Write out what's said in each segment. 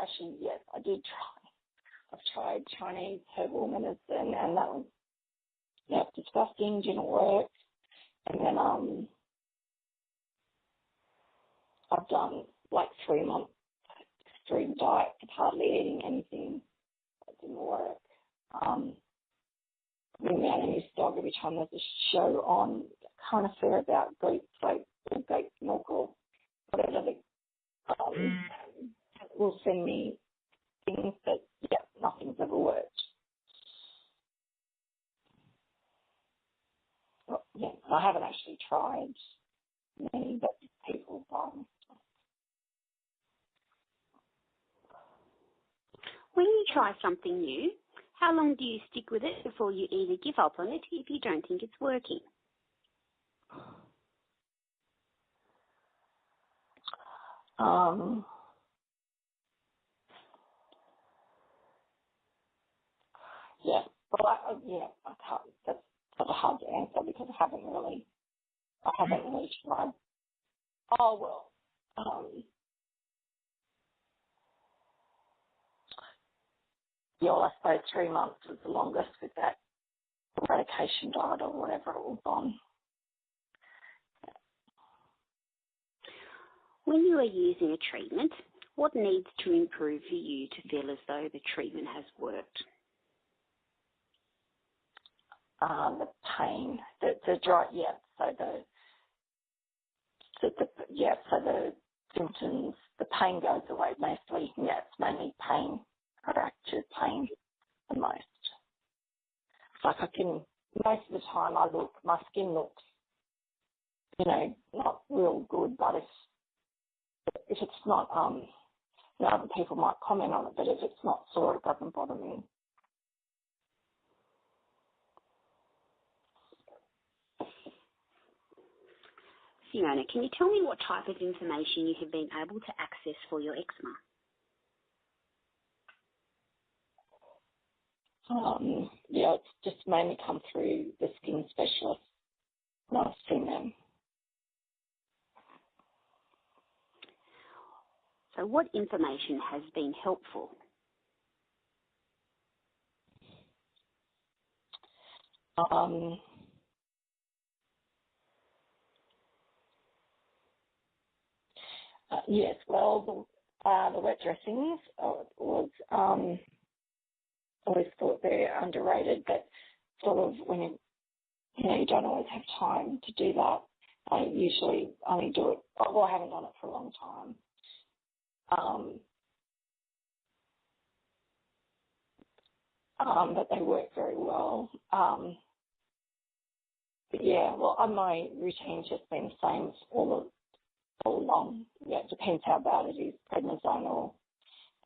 actually, yes, I did try. I've tried Chinese herbal medicine, and that was, disgusting, didn't work. And then I've done like 3 months extreme diet of hardly eating anything. That didn't work. Bring out a new dog every time there's a show on, kind of fair about Greek soap or Greek milk or whatever. Will send me things that, nothing's ever worked. Well, I haven't actually tried many, but people buy them. When you try something new, how long do you stick with it before you either give up on it if you don't think it's working? I can't. That's sort of hard to answer because I haven't really tried. Oh well. I suppose 3 months was the longest with that eradication diet or whatever it was on. When you are using a treatment, what needs to improve for you to feel as though the treatment has worked? The pain, the dry, so the symptoms, the pain goes away mostly. Yeah, it's mainly pain, fractured pain the most. It's like most of the time my skin looks, not real good, but if it's not, other people might comment on it, but if it's not sore, it doesn't bother me. Fiona, can you tell me what type of information you have been able to access for your eczema? It's just mainly come through the skin specialist. I've seen them. So what information has been helpful? Yes, well, the wet dressings was always thought they're underrated, but sort of when you don't always have time to do that. I usually only do it. Well, I haven't done it for a long time. But they work very well. My routine's just been the same all along. Yeah, it depends how bad it is, prednisone or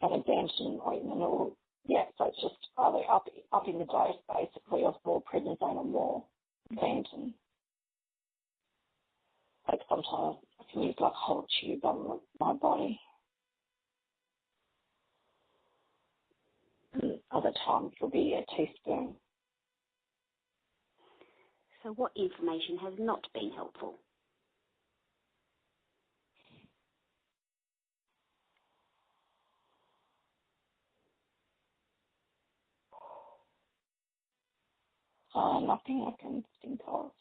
an Advanton ointment or, so it's just either up in the dose basically of more prednisone or more Advanton. Like sometimes I can use like a whole tube on my body. And other times it'll be a teaspoon. So what information has not been helpful? Nothing I can think of.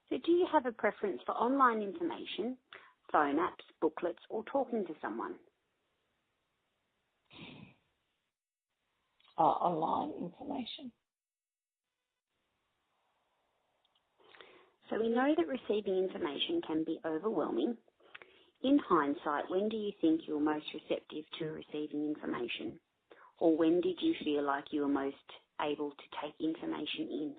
So do you have a preference for online information, phone apps, booklets, or talking to someone? Online information. So we know that receiving information can be overwhelming. In hindsight, when do you think you were most receptive to receiving information? Or when did you feel like you were most able to take information in?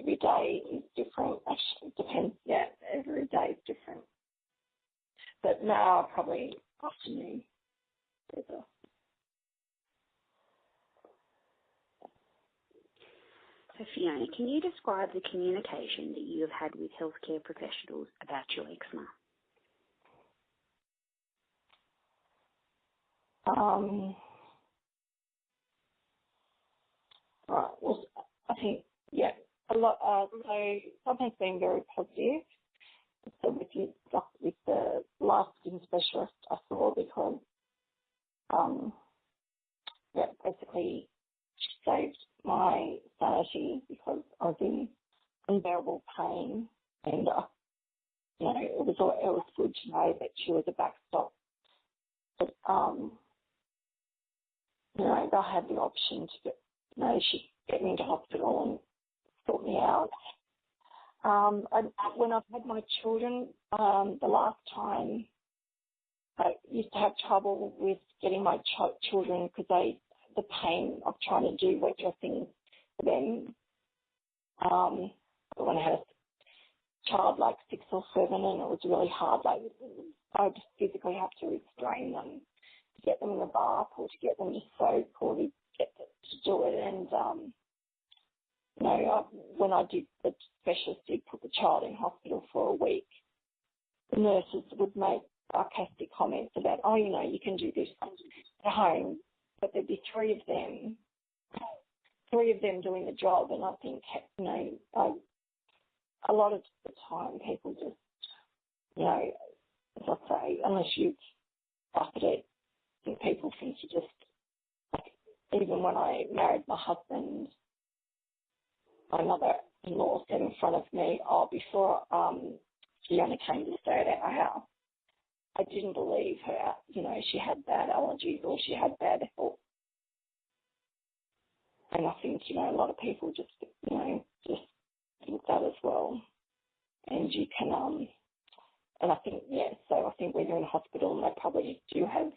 Every day is different. Actually, it depends. Yeah, every day is different. But now probably afternoon better. So Fiona, can you describe the communication that you have had with healthcare professionals about your eczema? Right. Well, I think, a lot. So something's been very positive. So with the last skin specialist I saw, because basically she saved my sanity because I was in unbearable pain, and it was good to know that she was a backstop. But they'll have the option to she get me into hospital and sort me out. When I've had my children, the last time I used to have trouble with getting my children because the pain of trying to do wet dressing for them. When I had a child like 6 or 7, and it was really hard. Like I would physically have to restrain them to get them in the bath or to get them to soak or to get them to do it. And when I did, the specialist did put the child in hospital for a week, the nurses would make sarcastic comments about, you can do this at home, but there'd be three of them doing the job. And I think, a lot of the time people just, as I say, unless you've suffered it, I think people think you just, even when I married my husband, my mother-in-law said in front of me, before Fiona came to stay at our house, I didn't believe her. She had bad allergies or she had bad health. And I think, a lot of people just think that as well. And you can, and I think, so I think when you're in hospital, and they probably do have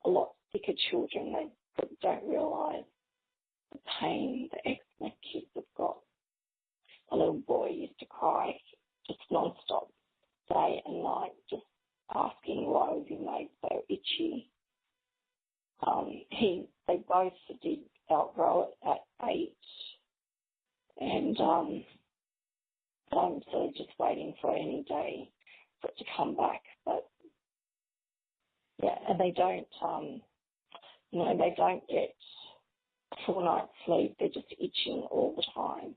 a lot sicker children, they don't realise the pain the eczema kids have got. A little boy used to cry just non-stop, day and night, just asking why was he made so itchy. They both did outgrow it at 8, and I'm sort of just waiting for any day for it to come back. But and they don't, they don't get a full night's sleep. They're just itching all the time.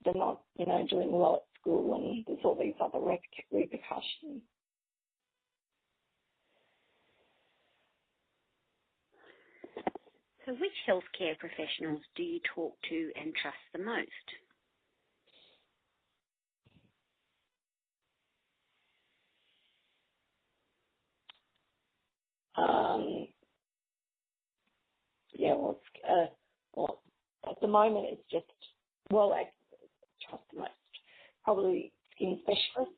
They're not, doing well at school, and there's all these other repercussions. So which healthcare professionals do you talk to and trust the most? At the moment it's just, I trust the most. Probably skin specialists.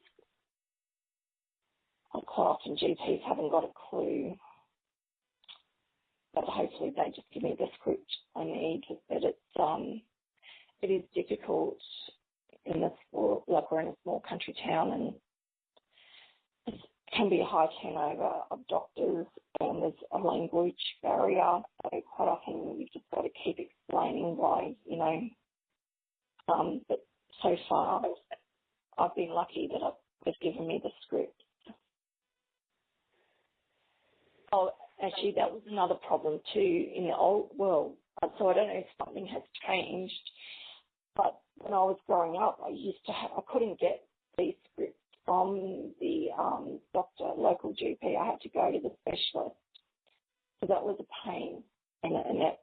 Quite often GPs haven't got a clue, but hopefully they just give me the script I need. But it is difficult in we're in a small country town, and it can be a high turnover of doctors, and there's a language barrier. So quite often you've just got to keep explaining why, but so far I've been lucky that they've given me the script. Oh, actually, that was another problem too in the old world. So I don't know if something has changed, but when I was growing up, I couldn't get these scripts from the local GP. I had to go to the specialist. So that was a pain, and that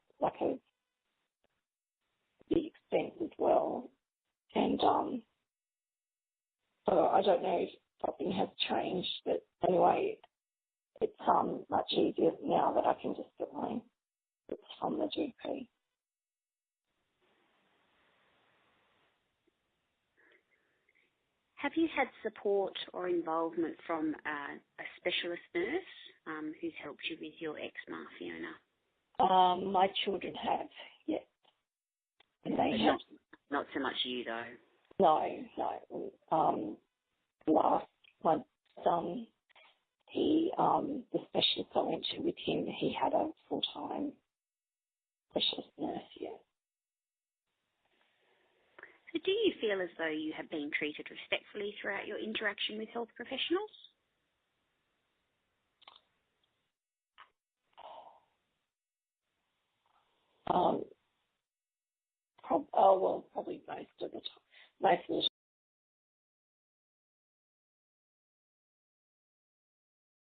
the expense as well. And so I don't know if something has changed, but anyway, it's much easier now that I can just get my scripts from the GP. Have you had support or involvement from a specialist nurse who's helped you with your eczema, Fiona? My children have, yes. And they have. Not so much you, though. No. My son, the specialist I went to with him, he had a full-time specialist nurse, yes. So do you feel as though you have been treated respectfully throughout your interaction with health professionals? Probably most of the time. most of the